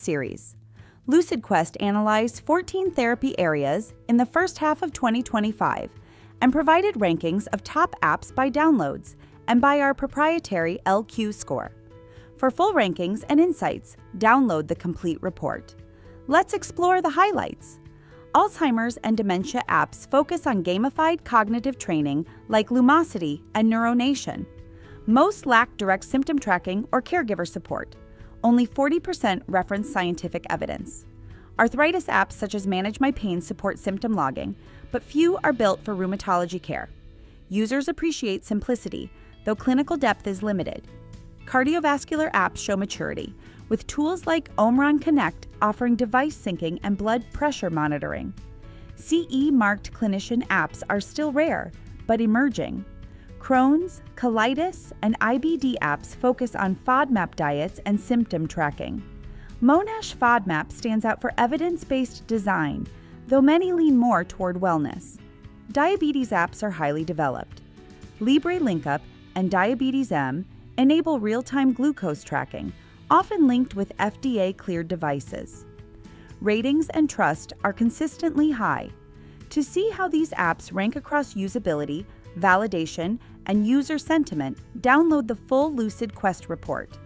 series. LucidQuest analyzed 14 therapy areas in the first half of 2025 and provided rankings of top apps by downloads and by our proprietary LQ score. For full rankings and insights, download the complete report. Let's explore the highlights. Alzheimer's and dementia apps focus on gamified cognitive training like Lumosity and Neuronation. Most lack direct symptom tracking or caregiver support. Only 40% reference scientific evidence. Arthritis apps such as Manage My Pain support symptom logging, but few are built for rheumatology care. Users appreciate simplicity, though clinical depth is limited. Cardiovascular apps show maturity, with tools like OMRON Connect offering device syncing and blood pressure monitoring. CE-marked clinician apps are still rare, but emerging. Crohn's, colitis, and IBD apps focus on FODMAP diets and symptom tracking. Monash FODMAP stands out for evidence-based design, though many lean more toward wellness. Diabetes apps are highly developed. Libre LinkUp and Diabetes M enable real-time glucose tracking, often linked with FDA-cleared devices. Ratings and trust are consistently high. To see how these apps rank across usability, validation, and user sentiment, download the full LucidQuest report.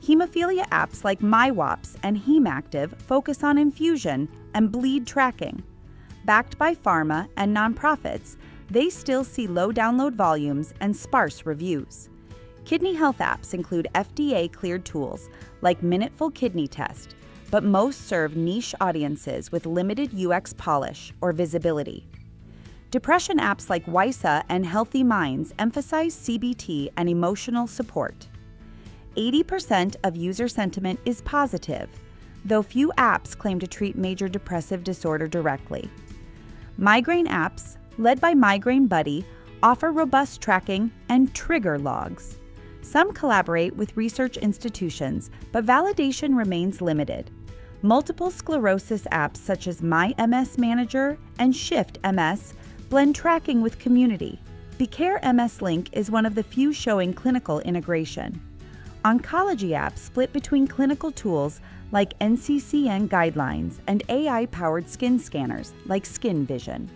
Hemophilia apps like MyWAPS and HemActive focus on infusion and bleed tracking. Backed by pharma and nonprofits, they still see low download volumes and sparse reviews. Kidney health apps include FDA-cleared tools like Minuteful Kidney Test, but most serve niche audiences with limited UX polish or visibility. Depression apps like WISA and Healthy Minds emphasize CBT and emotional support. 80% of user sentiment is positive, though few apps claim to treat major depressive disorder directly. Migraine apps, led by Migraine Buddy, offer robust tracking and trigger logs. Some collaborate with research institutions, but validation remains limited. Multiple sclerosis apps such as My MS Manager and Shift MS blend tracking with community. BeCare MS Link is one of the few showing clinical integration. Oncology apps split between clinical tools like NCCN guidelines and AI-powered skin scanners like Skin Vision.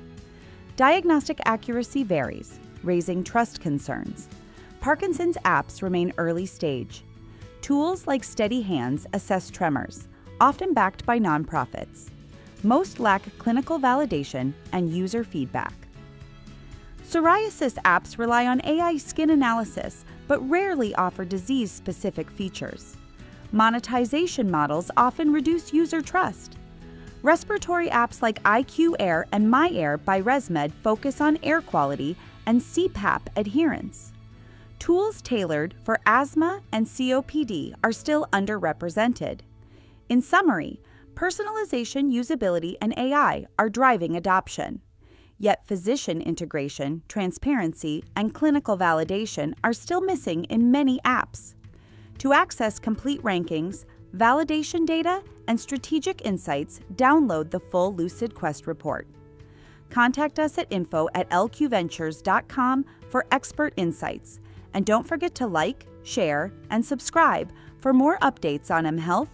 Diagnostic accuracy varies, raising trust concerns. Parkinson's apps remain early stage. Tools like Steady Hands assess tremors, often backed by nonprofits. Most lack clinical validation and user feedback. Psoriasis apps rely on AI skin analysis, but rarely offer disease-specific features. Monetization models often reduce user trust. Respiratory apps like IQ Air and My Air by ResMed focus on air quality and CPAP adherence. Tools tailored for asthma and COPD are still underrepresented. In summary, personalization, usability, and AI are driving adoption. Yet physician integration, transparency, and clinical validation are still missing in many apps. To access complete rankings, validation data, and strategic insights, download the full LucidQuest report. Contact us at info@lqventures.com for expert insights. And don't forget to like, share, and subscribe for more updates on mHealth,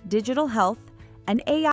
digital health, and AI.